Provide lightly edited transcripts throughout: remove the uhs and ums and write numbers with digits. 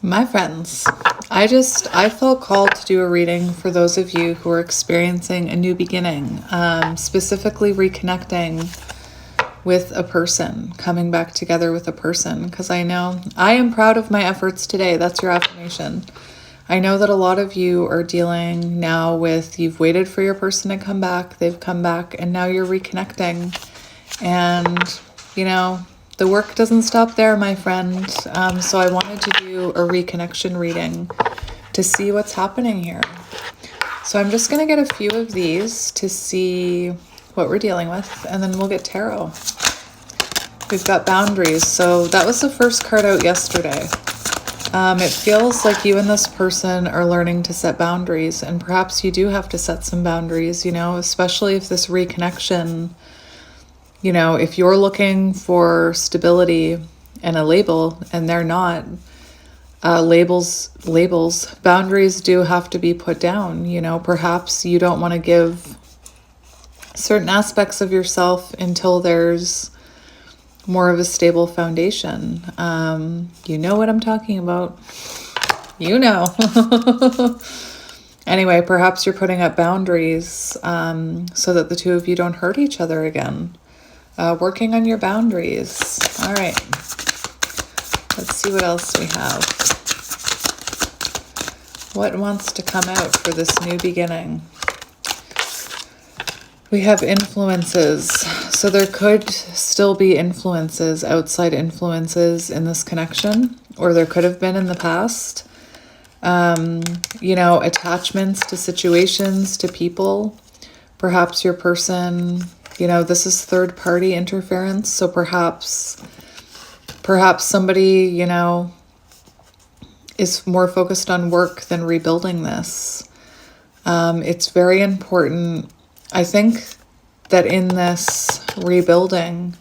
My friends, I felt called to do a reading for those of you who are experiencing a new beginning, specifically reconnecting with a person, coming back together with a person, because I know I am proud of my efforts today. That's your affirmation. I know that a lot of you are dealing now with, you've waited for your person to come back, they've come back, and now you're reconnecting. And, you know, the work doesn't stop there, my friend. So I wanted to do a reconnection reading to see what's happening here. So I'm just going to get a few of these to see what we're dealing with, and then we'll get tarot. We've got boundaries. So that was the first card out yesterday. It feels like you and this person are learning to set boundaries, and perhaps you do have to set some boundaries, especially if this reconnection, if you're looking for stability and a label and they're not, boundaries do have to be put down. Perhaps you don't want to give certain aspects of yourself until there's more of a stable foundation. You know what I'm talking about. Anyway, perhaps you're putting up boundaries so that the two of you don't hurt each other again. Working on your boundaries. All right. Let's see what else we have. What wants to come out for this new beginning? We have influences. So there could still be influences, outside influences in this connection, or there could have been in the past. Attachments to situations, to people. Perhaps your person, this is third party interference. So perhaps somebody, is more focused on work than rebuilding this. It's very important. I think that in this rebuilding,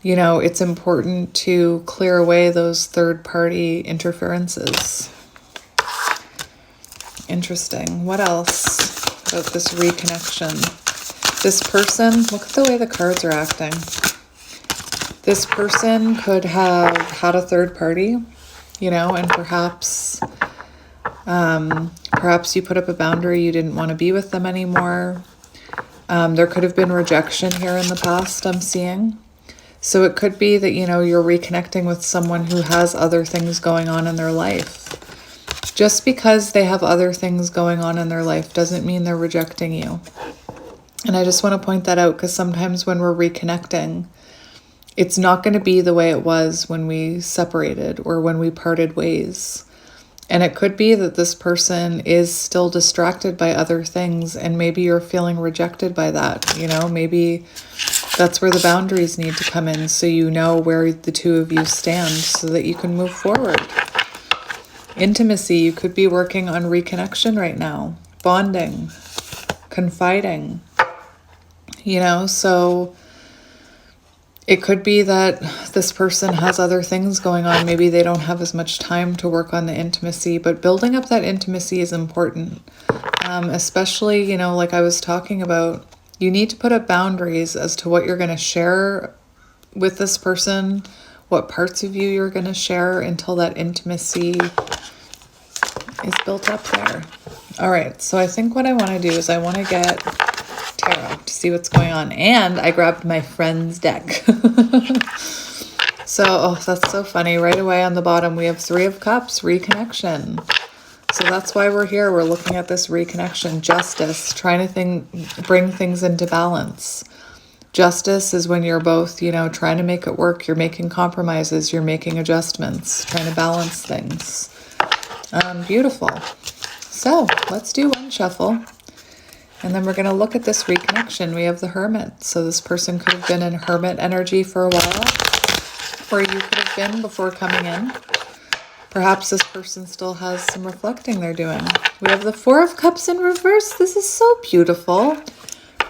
it's important to clear away those third-party interferences. Interesting. What else about this reconnection? This person, look at the way the cards are acting. This person could have had a third party, and perhaps you put up a boundary, you didn't want to be with them anymore. There could have been rejection here in the past, I'm seeing. So it could be that, you're reconnecting with someone who has other things going on in their life. Just because they have other things going on in their life doesn't mean they're rejecting you. And I just want to point that out, because sometimes when we're reconnecting, it's not going to be the way it was when we separated or when we parted ways. And it could be that this person is still distracted by other things, and maybe you're feeling rejected by that. Maybe that's where the boundaries need to come in, so you know where the two of you stand so that you can move forward. Intimacy, you could be working on reconnection right now. Bonding, confiding, so it could be that this person has other things going on. Maybe they don't have as much time to work on the intimacy, but building up that intimacy is important. Especially, like I was talking about, you need to put up boundaries as to what you're going to share with this person, what parts of you you're going to share until that intimacy is built up there. All right, so I think what I want to do is I want to get tarot to see what's going on. And I grabbed my friend's deck. So, that's so funny. Right away on the bottom, we have Three of Cups, reconnection. So that's why we're here. We're looking at this reconnection, justice, trying to bring things into balance. Justice is when you're both, trying to make it work. You're making compromises. You're making adjustments, trying to balance things. Beautiful. So let's do one shuffle. And then we're going to look at this reconnection. We have the Hermit. So this person could have been in Hermit energy for a while, or you could have been before coming in. Perhaps this person still has some reflecting they're doing. We have the Four of Cups in reverse. This is so beautiful.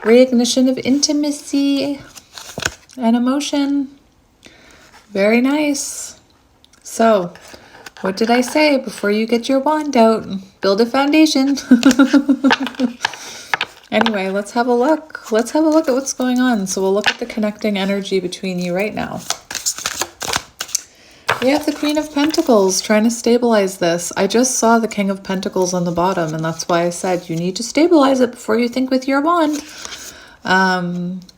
Reignition of intimacy and emotion. Very nice. So, what did I say before you get your wand out? Build a foundation. Anyway, let's have a look. Let's have a look at what's going on. So we'll look at the connecting energy between you right now. We have the Queen of Pentacles trying to stabilize this. I just saw the King of Pentacles on the bottom, and that's why I said you need to stabilize it before you think with your wand.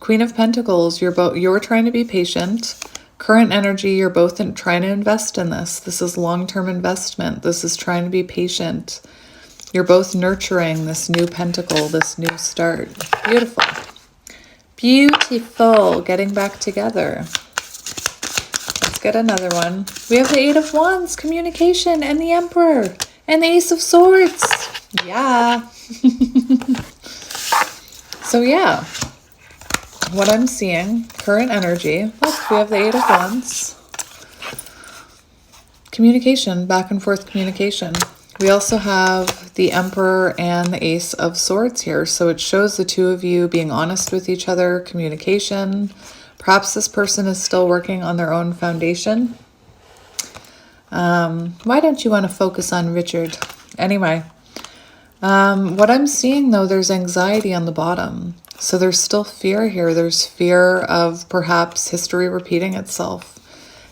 Queen of Pentacles, you're trying to be patient. Current energy, you're both trying to invest in this. This is long-term investment. This is trying to be patient. You're both nurturing this new pentacle, this new start. Beautiful. Beautiful. Getting back together. Let's get another one. We have the Eight of Wands, communication, and the Emperor, and the Ace of Swords. Yeah. So yeah, what I'm seeing, current energy, look, we have the Eight of Wands. Communication, back and forth communication. We also have the Emperor and the Ace of Swords here. So it shows the two of you being honest with each other, communication. Perhaps this person is still working on their own foundation. Why don't you want to focus on Richard? Anyway, what I'm seeing though, there's anxiety on the bottom. So there's still fear here. There's fear of perhaps history repeating itself.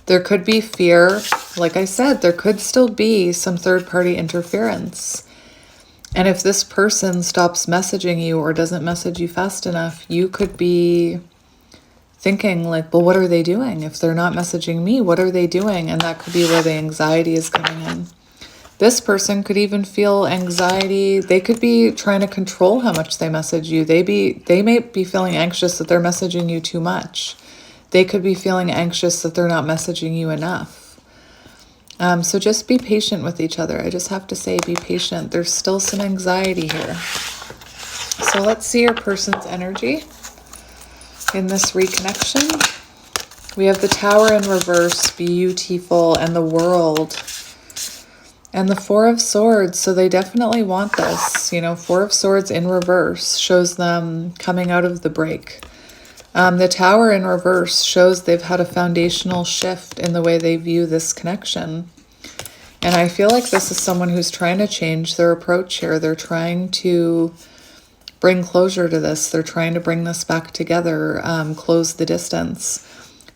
There could be fear, like I said, there could still be some third-party interference. And if this person stops messaging you or doesn't message you fast enough, you could be thinking like, well, what are they doing? If they're not messaging me, what are they doing? And that could be where the anxiety is coming in. This person could even feel anxiety. They could be trying to control how much they message you. They may be feeling anxious that they're messaging you too much. They could be feeling anxious that they're not messaging you enough. So just be patient with each other. I just have to say, be patient. There's still some anxiety here. So let's see your person's energy in this reconnection. We have the Tower in reverse, beautiful, and the World. And the Four of Swords, so they definitely want this. You know, Four of Swords in reverse shows them coming out of the break. The Tower in reverse shows they've had a foundational shift in the way they view this connection. And I feel like this is someone who's trying to change their approach here. They're trying to bring closure to this. They're trying to bring this back together, close the distance.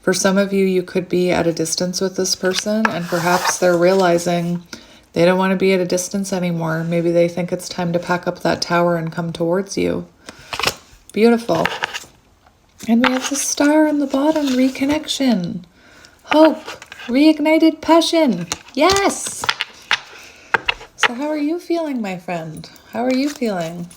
For some of you, you could be at a distance with this person, and perhaps they're realizing they don't want to be at a distance anymore. Maybe they think it's time to pack up that tower and come towards you. Beautiful. And we have the Star on the bottom, reconnection, hope, reignited passion. Yes! So how are you feeling, my friend? How are you feeling?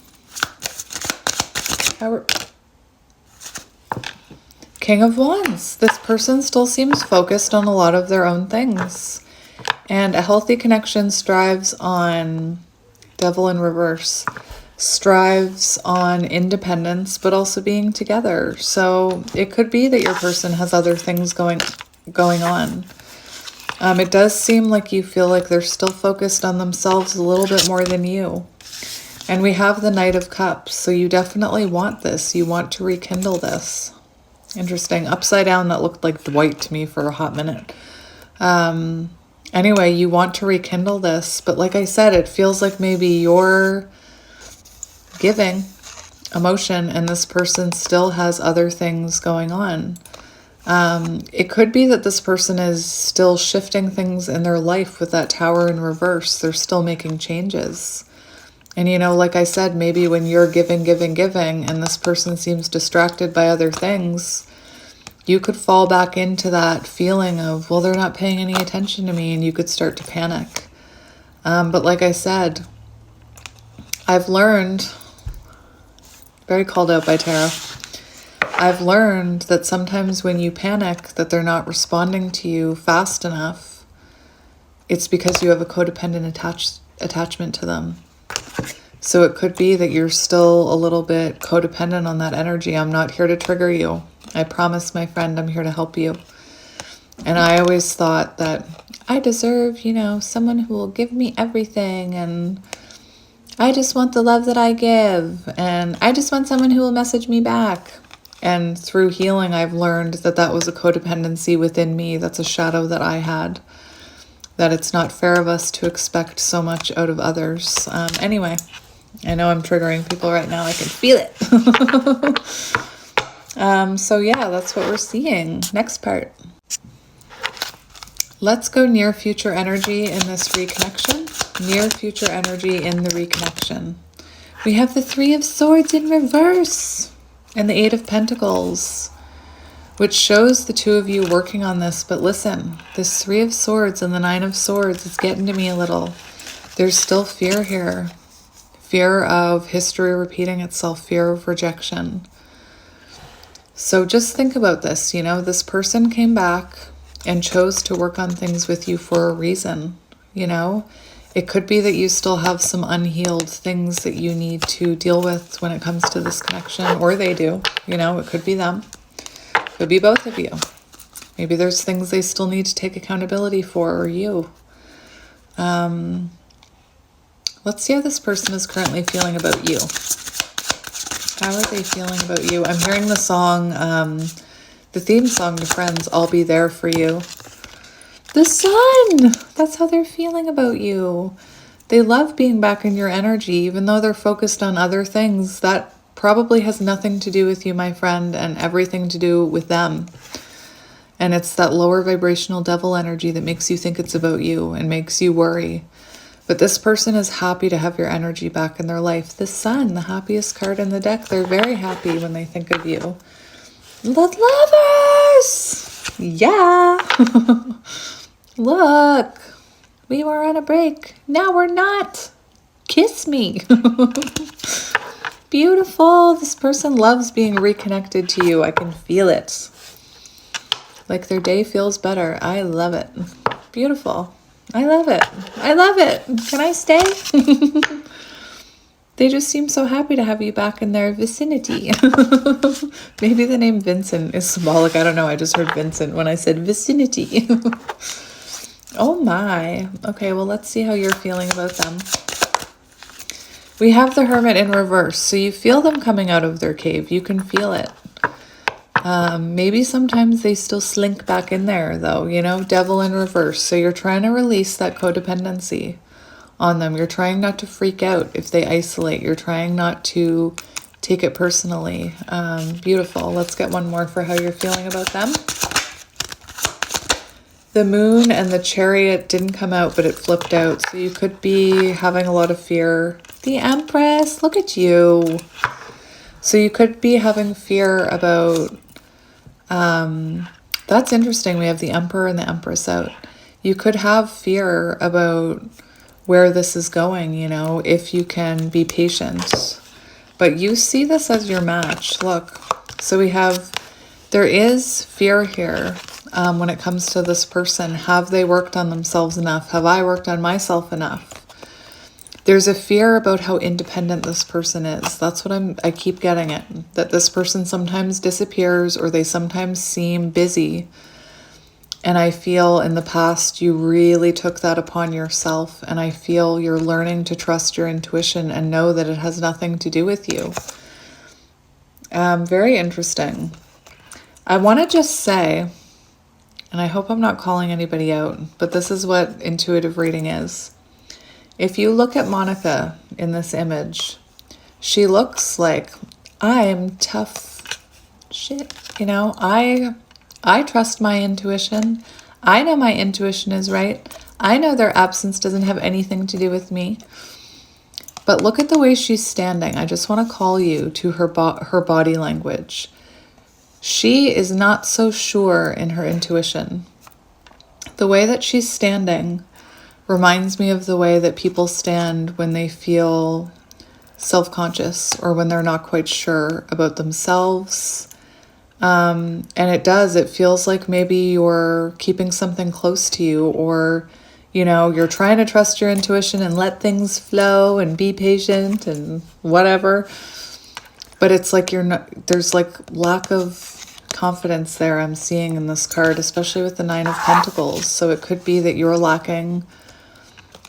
King of Wands. This person still seems focused on a lot of their own things. And a healthy connection strives on, Devil in reverse, strives on independence, but also being together. So it could be that your person has other things going on. It does seem like you feel like they're still focused on themselves a little bit more than you. And we have the Knight of Cups, so you definitely want this. You want to rekindle this. Interesting. Upside down, that looked like Dwight to me for a hot minute. Anyway, you want to rekindle this, but like I said, it feels like maybe you're giving emotion and this person still has other things going on. It could be that this person is still shifting things in their life with that Tower in reverse. They're still making changes. And you know, like I said, maybe when you're giving, and this person seems distracted by other things, you could fall back into that feeling of, well, they're not paying any attention to me, and you could start to panic. But like I said, I've learned, very called out by tarot, I've learned that sometimes when you panic that they're not responding to you fast enough, it's because you have a codependent attachment to them. So it could be that you're still a little bit codependent on that energy. I'm not here to trigger you. I promise, my friend, I'm here to help you. And I always thought that I deserve, you know, someone who will give me everything, and I just want the love that I give, and I just want someone who will message me back. And through healing, I've learned that that was a codependency within me. That's a shadow that I had, that it's not fair of us to expect so much out of others. Anyway, I know I'm triggering people right now. I can feel it. So yeah, that's what we're seeing. Next part. Let's go near future energy in this reconnection. Near future energy in the reconnection. We have the Three of Swords in reverse and the Eight of Pentacles, which shows the two of you working on this. But listen, this Three of Swords and the Nine of Swords is getting to me a little. There's still fear here. Fear of history repeating itself, fear of rejection. So just think about this, you know, this person came back and chose to work on things with you for a reason, you know. It could be that you still have some unhealed things that you need to deal with when it comes to this connection, or they do, you know, it could be them. It could be both of you. Maybe there's things they still need to take accountability for, or you. Let's see how this person is currently feeling about you. How are they feeling about you? I'm hearing the song, the theme song to Friends, I'll Be There For You. The sun! That's how they're feeling about you. They love being back in your energy, even though they're focused on other things. That probably has nothing to do with you, my friend, and everything to do with them. And it's that lower vibrational devil energy that makes you think it's about you and makes you worry. But this person is happy to have your energy back in their life. The Sun, the happiest card in the deck. They're very happy when they think of you. The Lovers! Yeah! Look, we were on a break. Now we're not. Kiss me. Beautiful. This person loves being reconnected to you. I can feel it. Like their day feels better. I love it. Beautiful. I love it. I love it. Can I stay? They just seem so happy to have you back in their vicinity. Maybe the name Vincent is symbolic. I don't know. I just heard Vincent when I said vicinity. Oh my. Okay, well, let's see how you're feeling about them. We have the Hermit in reverse. So you feel them coming out of their cave. You can feel it. Maybe sometimes they still slink back in there though, you know, Devil in reverse. So you're trying to release that codependency on them. You're trying not to freak out if they isolate. You're trying not to take it personally. Beautiful. Let's get one more for how you're feeling about them. The Moon and the Chariot didn't come out, but it flipped out. So you could be having a lot of fear. The Empress, look at you. So you could be having fear about, that's interesting. We have the Emperor and the Empress out. You could have fear about where this is going, you know, if you can be patient. But you see this as your match. Look, so we have, there is fear here when it comes to this person. Have they worked on themselves enough? Have I worked on myself enough? There's a fear about how independent this person is. That's what I keep getting it. That this person sometimes disappears or they sometimes seem busy. And I feel in the past you really took that upon yourself. And I feel you're learning to trust your intuition and know that it has nothing to do with you. Very interesting. I want to just say, and I hope I'm not calling anybody out, but this is what intuitive reading is. If you look at Monica in this image, she looks like, I'm tough shit. You know, I trust my intuition. I know my intuition is right. I know their absence doesn't have anything to do with me. But look at the way she's standing. I just want to call you to her body language. She is not so sure in her intuition. The way that she's standing reminds me of the way that people stand when they feel self-conscious or when they're not quite sure about themselves. And it feels like maybe you're keeping something close to you, or, you know, you're trying to trust your intuition and let things flow and be patient and whatever. But it's like there's like lack of confidence there I'm seeing in this card, especially with the Nine of Pentacles. So it could be that you're lacking,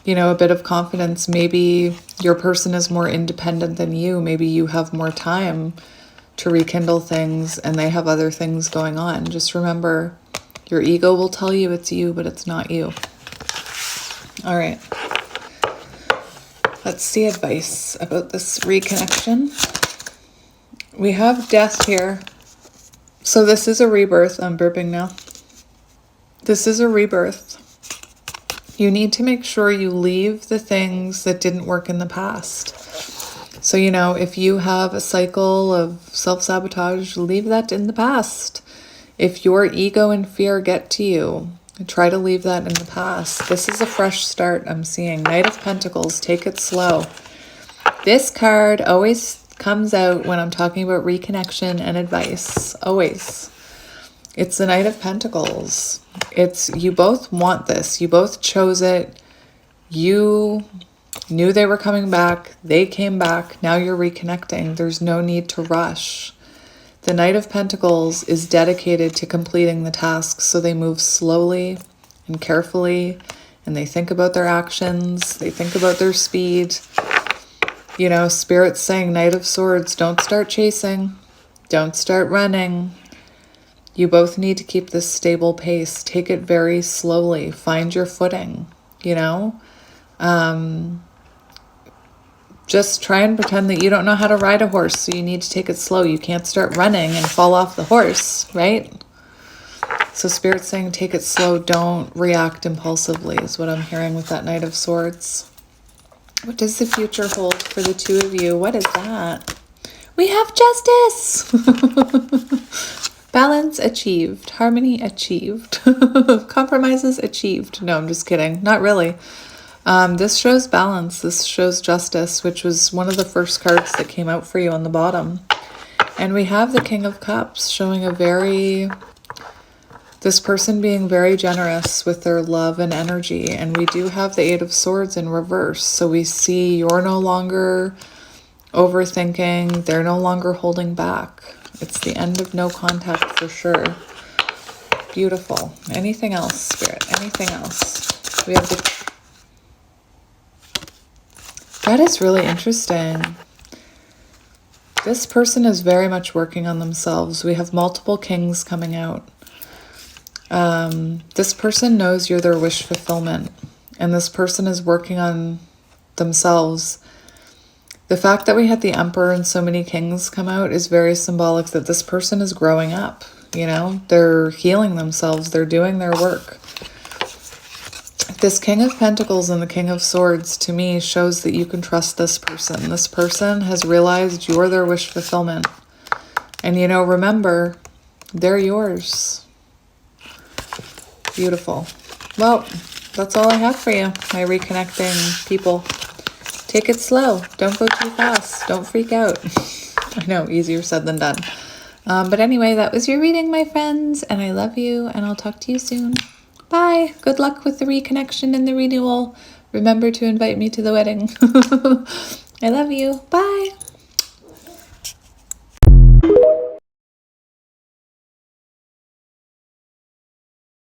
you know, a bit of confidence. Maybe your person is more independent than you. Maybe you have more time to rekindle things and they have other things going on. Just remember, your ego will tell you it's you, but it's not you. All right. Let's see advice about this reconnection. We have Death here. So this is a rebirth. I'm burping now. This is a rebirth. You need to make sure you leave the things that didn't work in the past. So, you know, if you have a cycle of self-sabotage, leave that in the past. If your ego and fear get to you, try to leave that in the past. This is a fresh start I'm seeing. Knight of Pentacles, take it slow. This card always comes out when I'm talking about reconnection and advice. Always. It's the Knight of Pentacles. It's, you both want this. You both chose it. You knew they were coming back. They came back. Now you're reconnecting. There's no need to rush. The Knight of Pentacles is dedicated to completing the tasks, so they move slowly and carefully, and they think about their actions. They think about their speed. You know, Spirit's saying, Knight of Swords, don't start chasing. Don't start running. You both need to keep this stable pace. Take it very slowly. Find your footing, you know? Just try and pretend that you don't know how to ride a horse, so you need to take it slow. You can't start running and fall off the horse, right? So Spirit's saying take it slow. Don't react impulsively is what I'm hearing with that Knight of Swords. What does the future hold for the two of you? What is that? We have justice! Balance achieved. Harmony achieved. Compromises achieved. No, I'm just kidding. Not really. This shows balance. This shows justice, which was one of the first cards that came out for you on the bottom. And we have the King of Cups showing this person being very generous with their love and energy. And we do have the Eight of Swords in reverse. So we see you're no longer overthinking. They're no longer holding back. It's the end of no contact for sure. Beautiful. Anything else, Spirit? Anything else? We have the... That is really interesting. This person is very much working on themselves. We have multiple kings coming out. This person knows you're their wish fulfillment, and this person is working on themselves. The fact that we had the Emperor and so many kings come out is very symbolic that this person is growing up. You know, they're healing themselves. They're doing their work. This King of Pentacles and the King of Swords, to me, shows that you can trust this person. This person has realized you're their wish fulfillment. And, you know, remember, they're yours. Beautiful. Well, that's all I have for you, my reconnecting people. Take it slow. Don't go too fast. Don't freak out. I know, easier said than done. But anyway, that was your reading, my friends. And I love you, and I'll talk to you soon. Bye. Good luck with the reconnection and the renewal. Remember to invite me to the wedding. I love you. Bye.